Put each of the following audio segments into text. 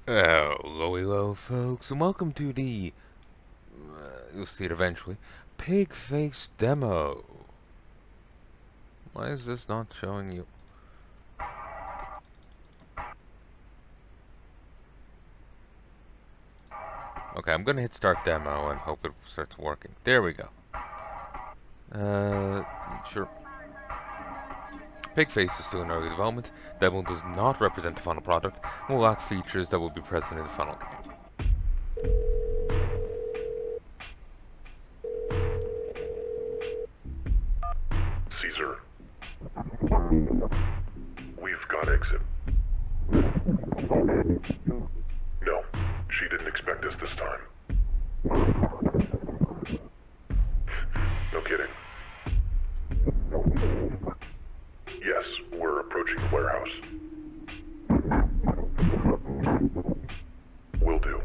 Hello, folks, and welcome to the, you'll see it eventually, Pigface demo. Why is this not showing you? Okay, I'm gonna hit start demo and hope it starts working. There we go. Sure. Pigface is still in early development. Demo does not represent the final product and will lack features that will be present in the final game. Caesar, we've got exit. No, she didn't expect us this time. No kidding. Yes, we're approaching the warehouse. Will do.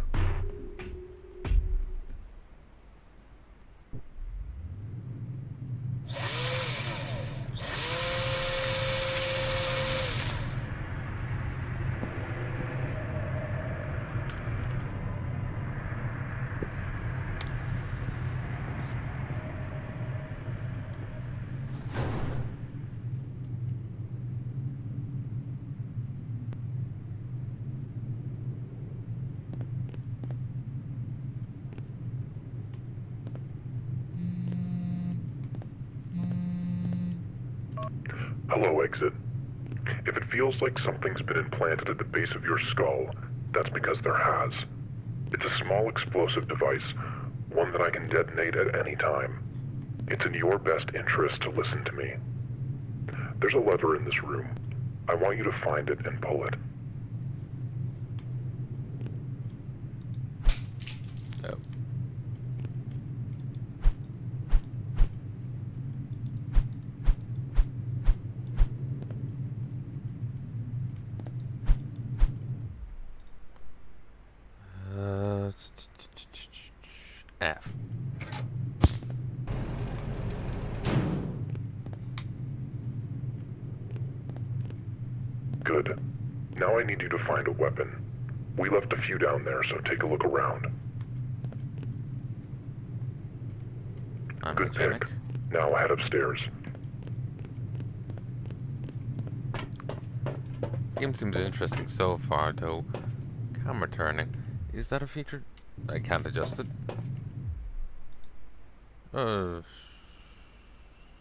Hello, exit. If it feels like something's been implanted at the base of your skull, that's because there has. It's a small explosive device, one that I can detonate at any time. It's in your best interest to listen to me. There's a lever in this room. I want you to find it and pull it. Oh. F. Good. Now I need you to find a weapon. We left a few down there, so take a look around. I'm Good mechanic. pick. Now head upstairs. Game seems interesting so far, though. Camera turning. Is that a feature? I can't adjust it.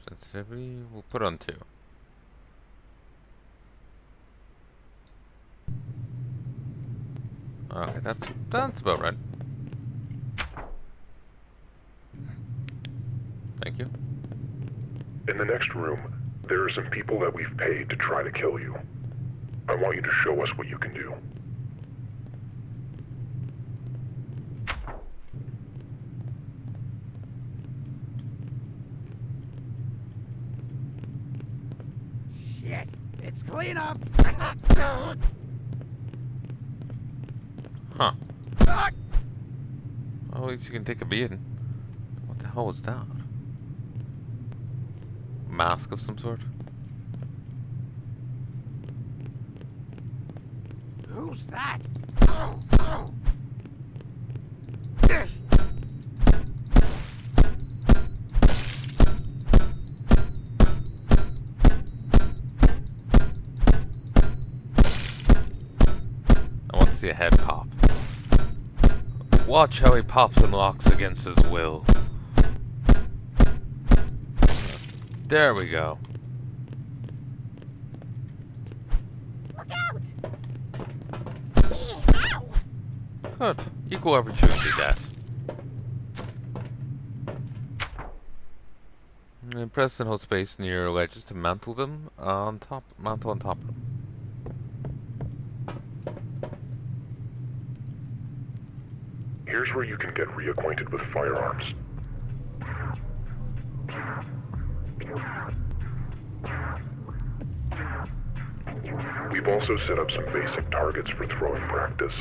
Sensitivity? We'll put on 2. Okay, that's about right. Thank you. In the next room, there are some people that we've paid to try to kill you. I want you to show us what you can do. Shit! It's clean up! Huh. Oh, at least you can take a beating. What the hell was that? Mask of some sort? Who's that? I want to see a head pop. Watch how he pops and locks against his will. There we go. Look out! Ow! Good. Equal opportunity death. And press and hold space near ledges to mantle them on top. Mantle on top of them. Here's where you can get reacquainted with firearms. We've also set up some basic targets for throwing practice.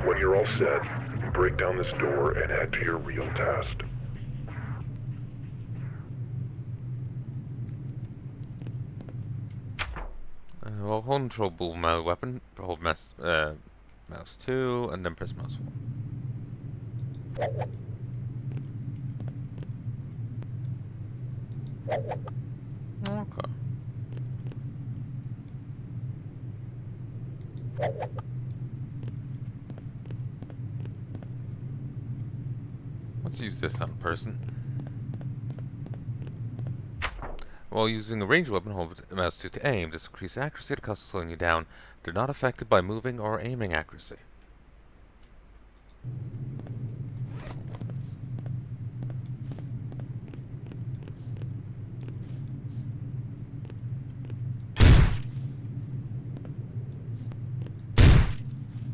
When you're all set, break down this door and head to your real task. Well, hold and control both melee weapon, hold mouse 2, and then press mouse 1. Okay. Let's use this on a person. While using a ranged weapon, hold mouse 2 to aim. This increases accuracy at the cost of slowing you down. They're not affected by moving or aiming accuracy.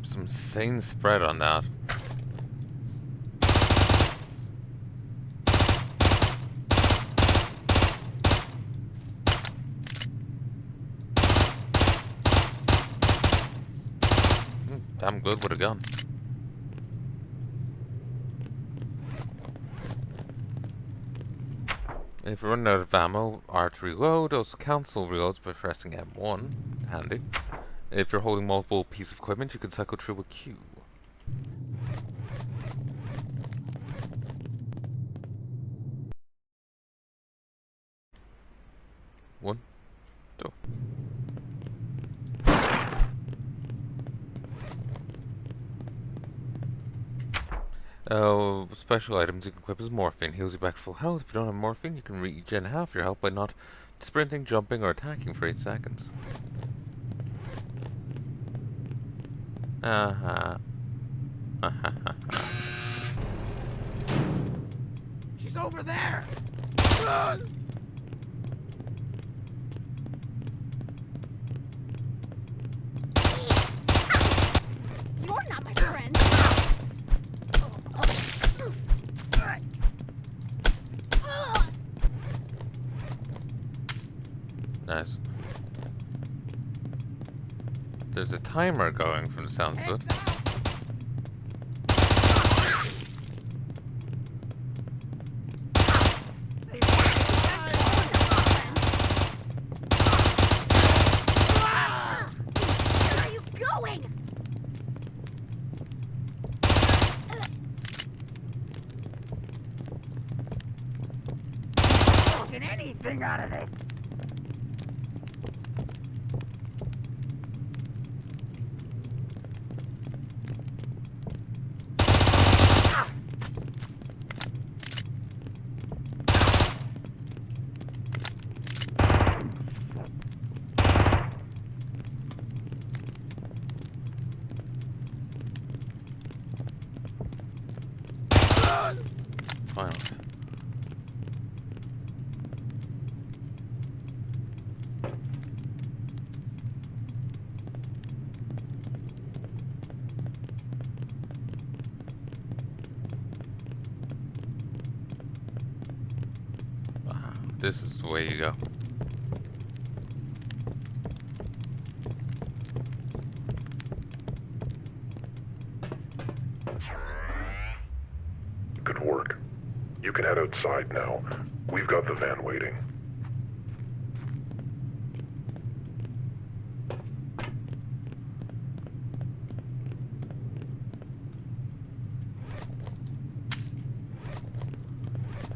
Some insane spread on that. I'm good with a gun. If you're running out of ammo, R to reload, also cancel reloads by pressing M1. Handy. If you're holding multiple pieces of equipment, you can cycle through with Q. One, two. Special items you can equip is morphine. Heals you back full health. If you don't have morphine, you can regen half your health by not sprinting, jumping, or attacking for 8 seconds. She's over there! You're not my friend. Nice. There's a timer going from the sounds of it. Where are you going? Not get anything out of this! Finally. This is the way you go. Good work. You can head outside now. We've got the van waiting.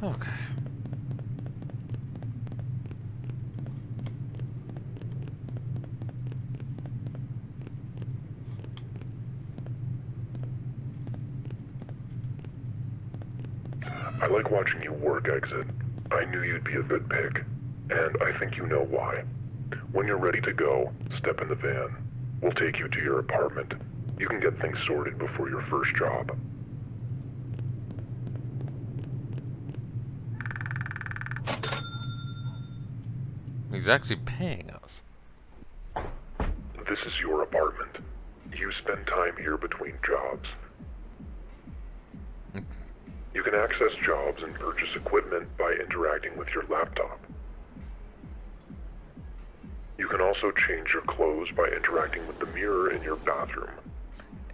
Okay. I like watching you work, Exit. I knew you'd be a good pick, and I think you know why. When you're ready to go, step in the van. We'll take you to your apartment. You can get things sorted before your first job. He's actually paying us. This is your apartment. You spend time here between jobs. You can access jobs and purchase equipment by interacting with your laptop. You can also change your clothes by interacting with the mirror in your bathroom.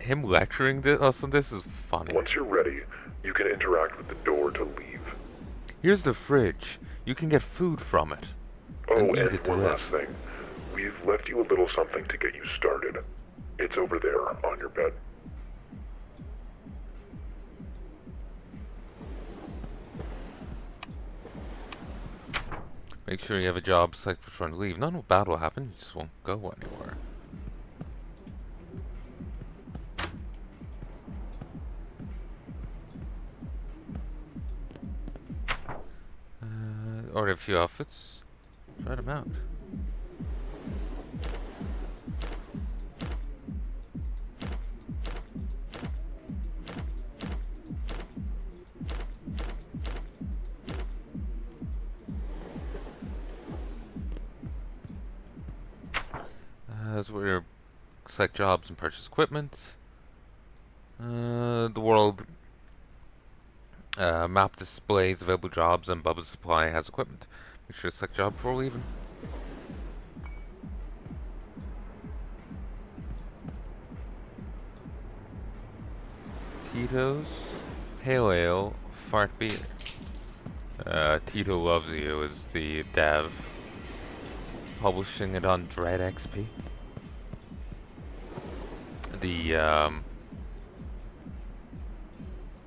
Him lecturing us on this is funny. Once you're ready, you can interact with the door to leave. Here's the fridge. You can get food from it. Oh, And eat and it to one live. last thing. We've left you a little something to get you started. It's over there, on your bed. Make sure you have a job site for trying to leave. Nothing bad will happen, you just won't go anywhere. Order a few outfits. Try them out. That's where you select jobs and purchase equipment. The world map displays available jobs, and Bubba's Supply has equipment. Make sure to select job before leaving. Tito's Pale Ale Fart Beer. Tito Loves You is the dev. Publishing it on Dread XP.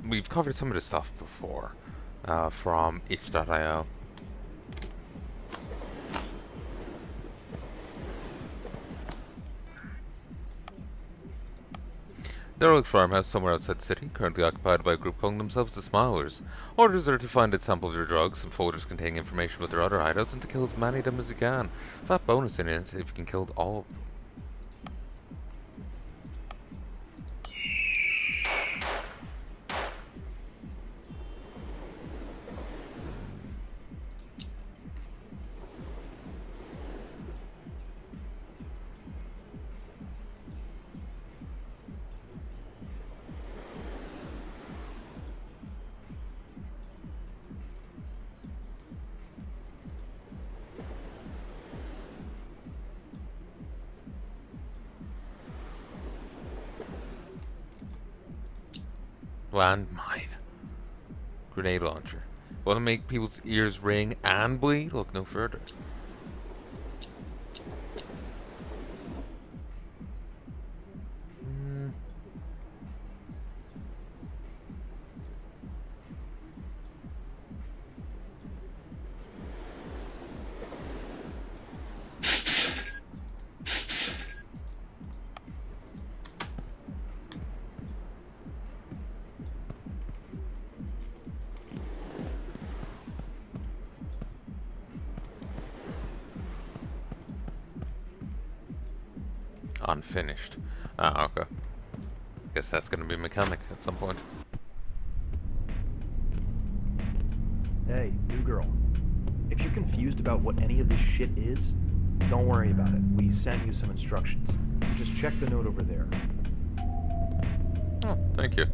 We've covered some of this stuff before from itch.io. Derelict farmhouse somewhere outside the city, currently occupied by a group calling themselves the Smilers. Orders are to find a sample of their drugs and folders containing information about their other hideouts and to kill as many of them as you can. Fat bonus in it if you can kill all of them. Landmine. Grenade launcher. Want to make people's ears ring and bleed? Look no further. Unfinished. Ah, okay. Guess that's gonna be a mechanic at some point. Hey, new girl. If you're confused about what any of this shit is, don't worry about it. We sent you some instructions. Just check the note over there. Oh, thank you.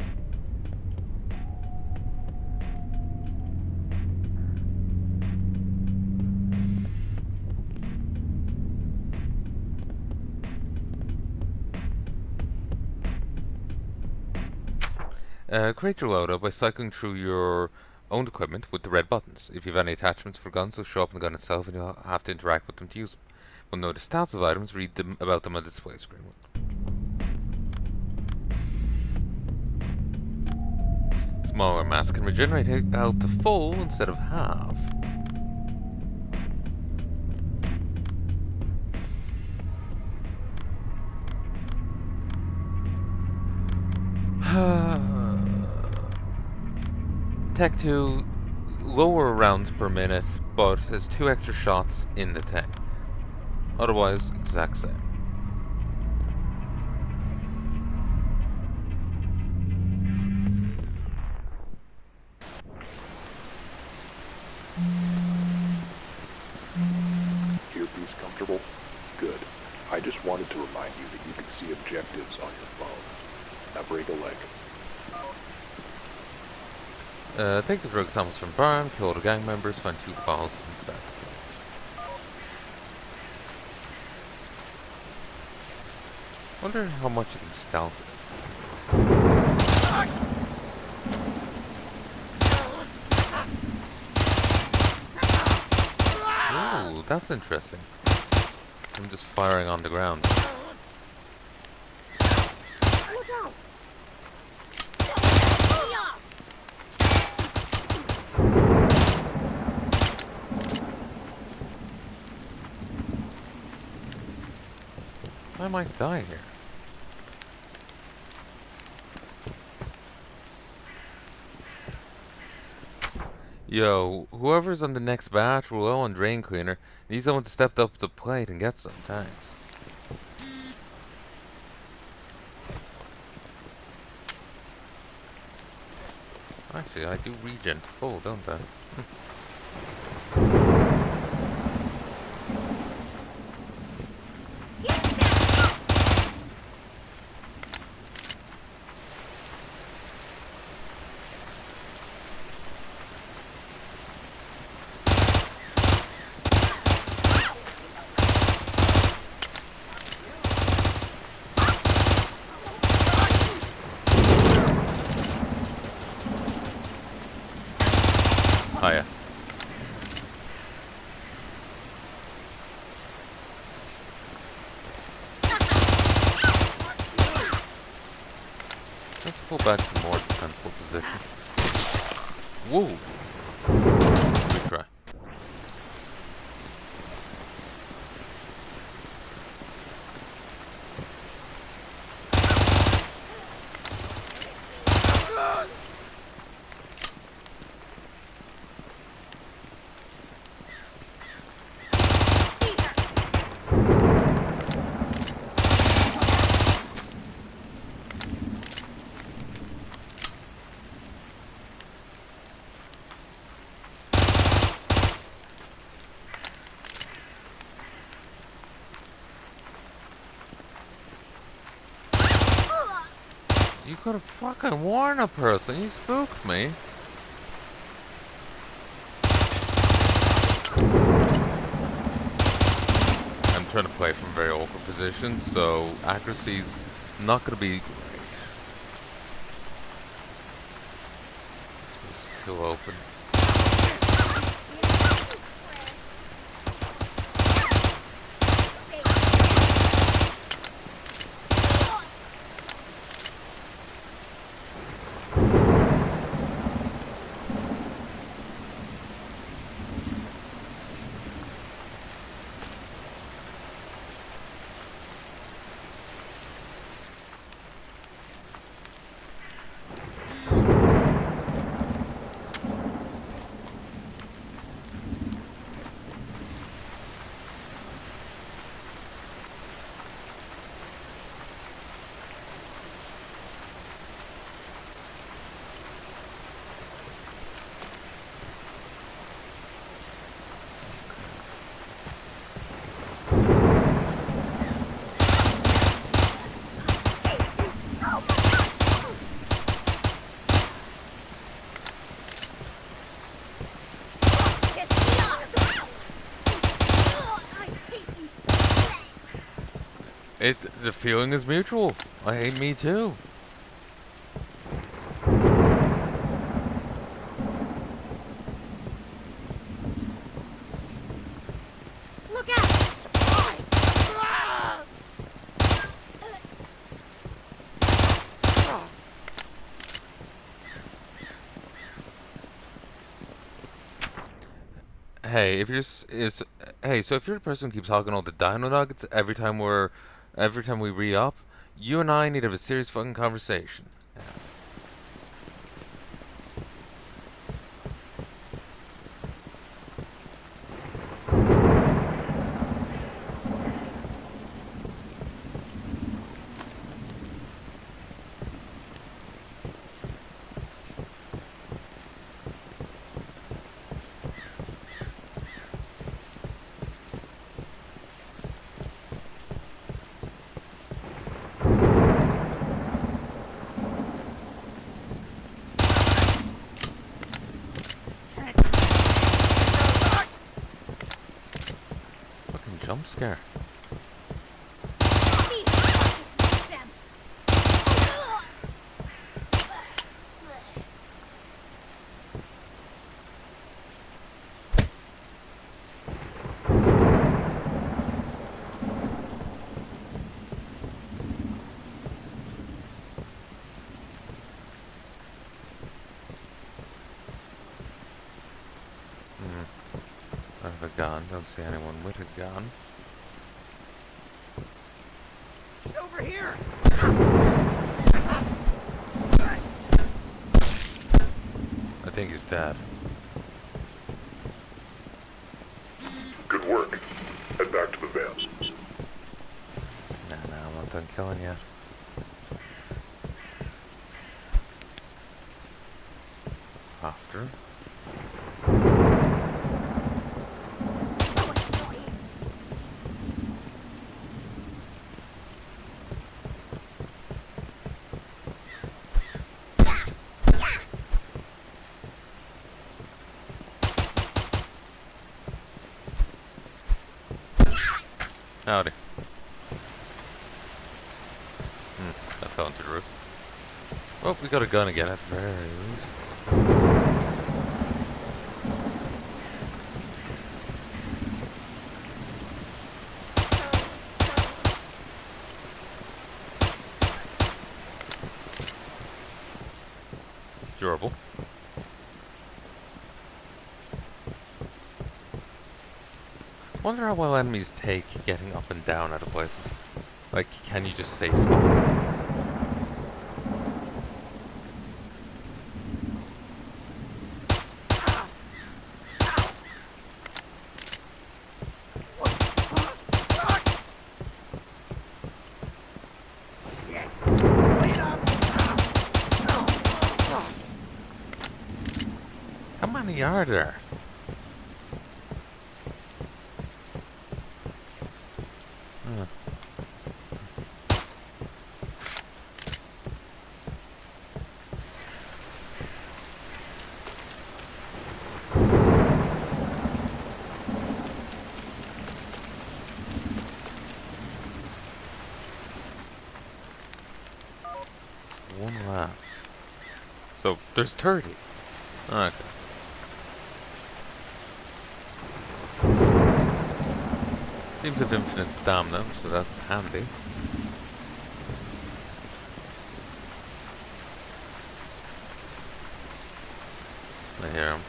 Create your loadout by cycling through your owned equipment with the red buttons. If you have any attachments for guns, they'll show up in the gun itself and you'll have to interact with them to use them. When notice stats of items, read about them on the display screen. Smaller mass can regenerate health to full instead of half. Tech 2, lower rounds per minute, but has 2 extra shots in the tank. Otherwise, exact same. Earpiece comfortable? Good. I just wanted to remind you that you can see objectives on your phone. Now break a leg. Take the drug samples from barn, kill all the gang members, find 2 files inside the place. Wonder how much you can stealth it. Ooh, that's interesting. I'm just firing on the ground. Look out! Heya! I might die here. Yo, whoever's on the next batch, roll and drain cleaner, needs someone to step up to the plate and get some. Thanks. Actually, I do regen to full, don't I? Heya. Let's pull back to more defensible position. Whoa! Retry. You could have fucking warned a person. You spooked me. I'm trying to play from very awkward positions, so accuracy's not going to be great. It's still open. The feeling is mutual. I hate me too. Look out! Hey, if you're hey, so if you're the person who keeps hogging all the dino nuggets every time we re-up, you and I need to have a serious fucking conversation. Yeah. Jump scare. gun. Don't see anyone with a gun. She's over here. I think he's dead. Good work. Head back to the van. Nah, I'm not done killing yet. After. Howdy. That fell into the roof. Well, we got a gun again at the very least. Durable. Wonder how well enemies take getting up and down out of places. Like, can you just stay spot? How many are there? One left. So, there's 30. Okay. Seems to have infinite stamina, so that's handy. I hear him.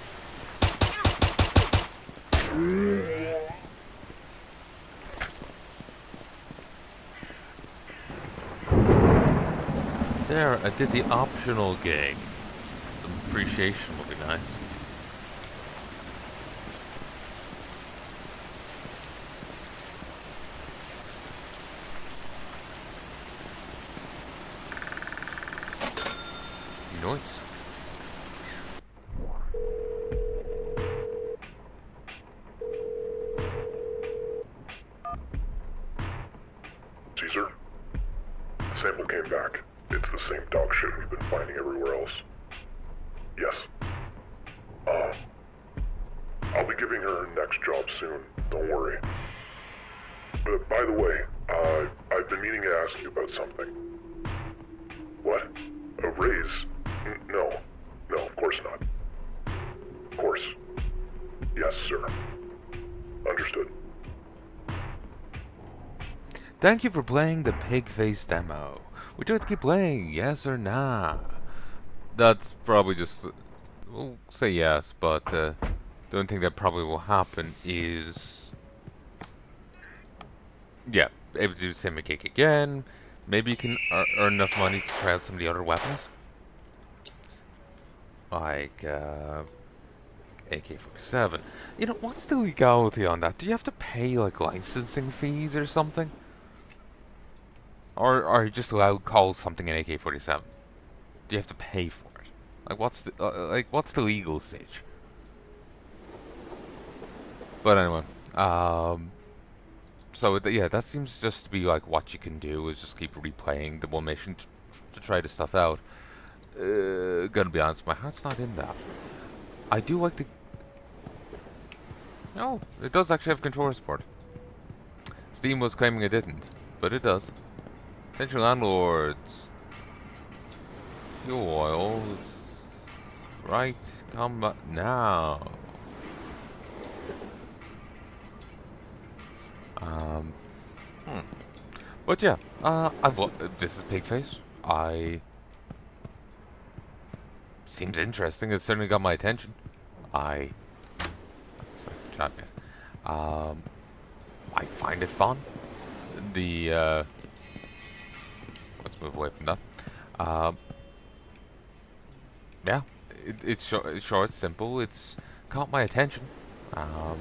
There, I did the optional gig. Some appreciation would be nice. Nice. Caesar? The sample came back. It's the same dog shit we've been finding everywhere else. Yes. I'll be giving her her next job soon. Don't worry. But by the way, I've been meaning to ask you about something. What? A raise? No. No, of course not. Of course. Yes, sir. Understood. Thank you for playing the Pigface demo. Would you like to keep playing? Yes or nah? That's probably just... We'll say yes, but the only thing that probably will happen is... Yeah, able to do the same gig again. Maybe you can earn enough money to try out some of the other weapons. Like, AK-47. You know, what's the legality on that? Do you have to pay, like, licensing fees or something? Or are you just allowed to call something an AK-47? Do you have to pay for it? Like, what's the legal stage? But anyway, so yeah, that seems just to be like what you can do is just keep replaying the one mission to try the stuff out. Gonna be honest, my heart's not in that. I do like the... Oh, it does actually have controller support. Steam was claiming it didn't, but it does. Potential landlords. Fuel oils. Right, come now. But yeah, this is Pigface. Seems interesting. It certainly got my attention. Sorry, chat yet. I find it fun. The let's move away from that. Um, yeah, it's short, simple. It's caught my attention. Um,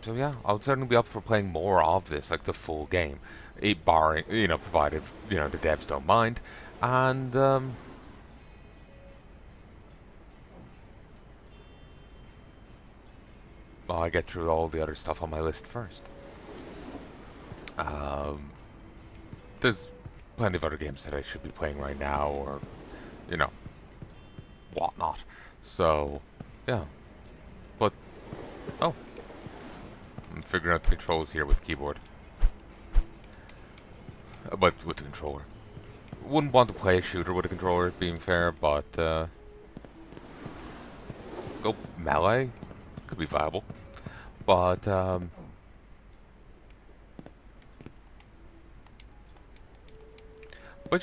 so yeah, I would certainly be up for playing more of this, like the full game, barring provided the devs don't mind, and well, I get through all the other stuff on my list first. Um, there's plenty of other games that I should be playing right now, or you know whatnot. So yeah, but oh, I'm figuring out the controls here with the keyboard, but with the controller. Wouldn't want to play a shooter with a controller, being fair, but go melee could be viable. But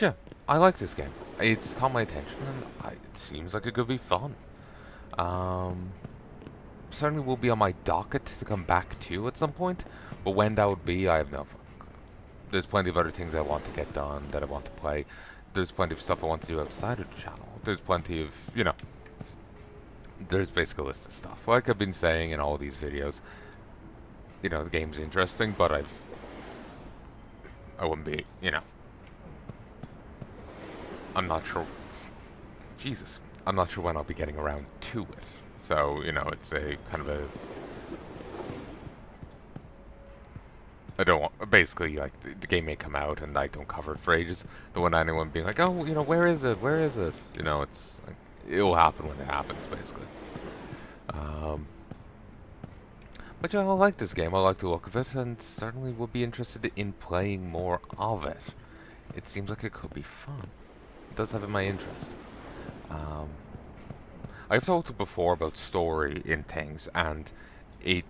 yeah, I like this game. It's caught my attention, and it seems like it could be fun. Um, Certainly will be on my docket to come back to at some point, but when that would be, I have no fucking clue. There's plenty of other things I want to get done, that I want to play. There's plenty of stuff I want to do outside of the channel. There's plenty of, there's basically a list of stuff. Like I've been saying in all these videos, the game's interesting, but I wouldn't be, I'm not sure. Jesus. I'm not sure when I'll be getting around to it. So, it's a kind of a... I don't want... Basically, like, the game may come out and I don't cover it for ages. Don't want anyone being like, oh, where is it? Where is it? It's like... It'll happen when it happens, basically. But yeah, I like this game. I like the look of it, and certainly would be interested in playing more of it. It seems like it could be fun. It does have in my interest. I've talked before about story in things, and it,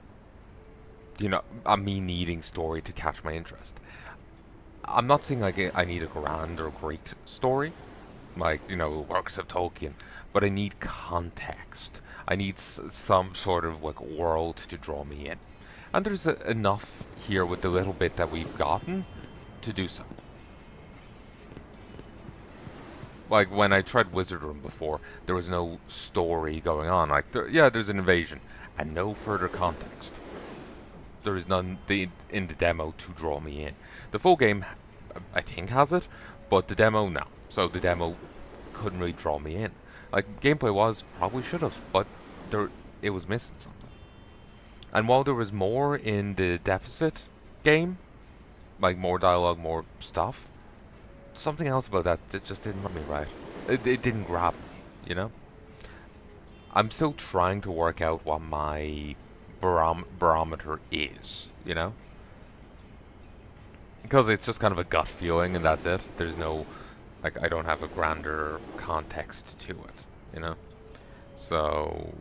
me needing story to catch my interest. I'm not saying like I need a grand or great story, like, works of Tolkien, but I need context. I need some sort of like world to draw me in. And there's enough here with the little bit that we've gotten to do so. Like, when I tried Wizard Room before, there was no story going on. Like, there's an invasion, and no further context. There is none in the demo to draw me in. The full game, I think, has it, but the demo, no. So the demo couldn't really draw me in. Like, gameplay probably should have, but it was missing something. And while there was more in the Deficit game, like more dialogue, more stuff, something else about that just didn't rub me right. It didn't grab me, I'm still trying to work out what my barometer is, Because it's just kind of a gut feeling and that's it. There's no, like, I don't have a grander context to it, So,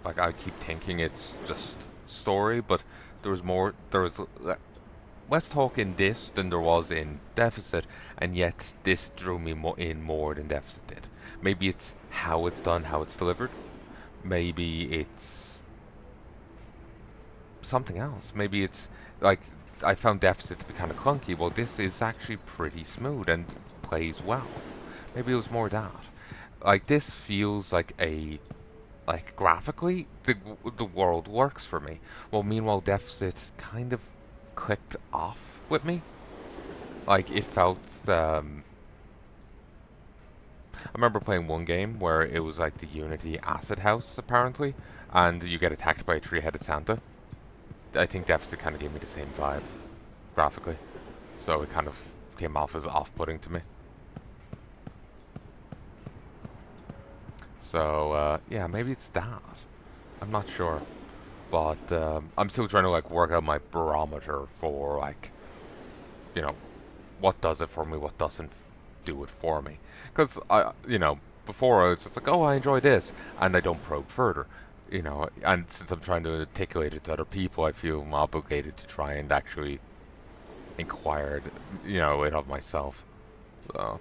like, I keep thinking it's just story, but there was less talk in this than there was in Deficit, and yet this drew me more than Deficit did. Maybe it's how it's done, how it's delivered. Maybe it's something else. Maybe it's, like, I found Deficit to be kind of clunky. Well, this is actually pretty smooth and plays well. Maybe it was more that. Like, this feels like graphically, the world works for me. Well, meanwhile, Deficit kind of clicked off with me. Like, it felt, I remember playing one game where it was like the Unity Acid House, apparently, and you get attacked by a three-headed Santa. I think Deficit kind of gave me the same vibe, graphically. So it kind of came off as off-putting to me. So, yeah, maybe it's that. I'm not sure. But, I'm still trying to, like, work out my barometer for, like, what does it for me, what doesn't do it for me. Because, before I was just like, oh, I enjoy this, and I don't probe further. And since I'm trying to articulate it to other people, I feel I'm obligated to try and actually, inquired, it of myself. So,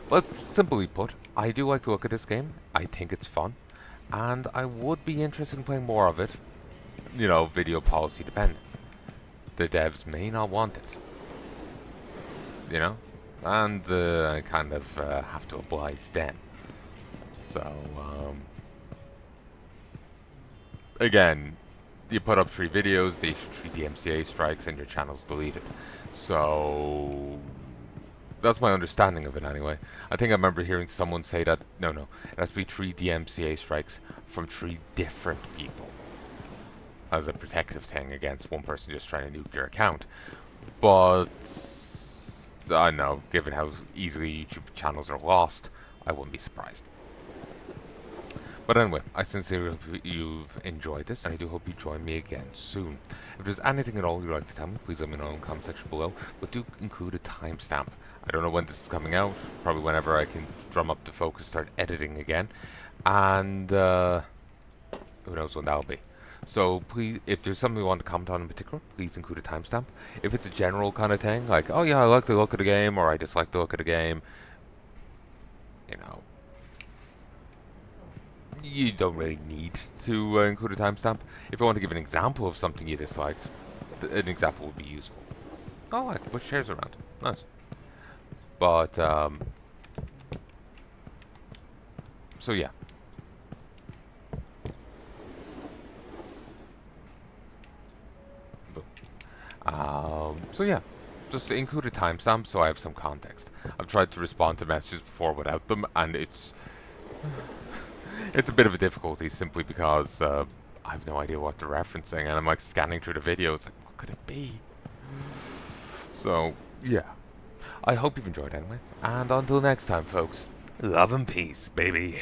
but simply put, I do like to look at this game. I think it's fun, and I would be interested in playing more of it. Video policy dependent. The devs may not want it, and I kind of have to oblige them. So, again, you put up 3 videos, they issue 3 DMCA strikes, and your channel's deleted. So, that's my understanding of it anyway. I think I remember hearing someone say that, no, it has to be 3 DMCA strikes from 3 different people as a protective thing against one person just trying to nuke your account. But, I don't know, given how easily YouTube channels are lost, I wouldn't be surprised. But anyway, I sincerely hope you've enjoyed this, and I do hope you join me again soon. If there's anything at all you'd like to tell me, please let me know in the comment section below, but do include a timestamp. I don't know when this is coming out, probably whenever I can drum up the focus, start editing again, and who knows when that'll be. So please, if there's something you want to comment on in particular, please include a timestamp. If it's a general kind of thing, like, oh yeah, I like the look of the game, or I dislike the look of the game, you don't really need to include a timestamp. If you want to give an example of something you disliked, an example would be useful. Oh, I can push chairs around. Nice. But, so yeah. So yeah, just include a timestamp so I have some context. I've tried to respond to messages before without them, and it's a bit of a difficulty simply because I have no idea what they're referencing, and I'm like scanning through the videos, like, what could it be? So yeah, I hope you've enjoyed anyway, and until next time, folks, love and peace, baby.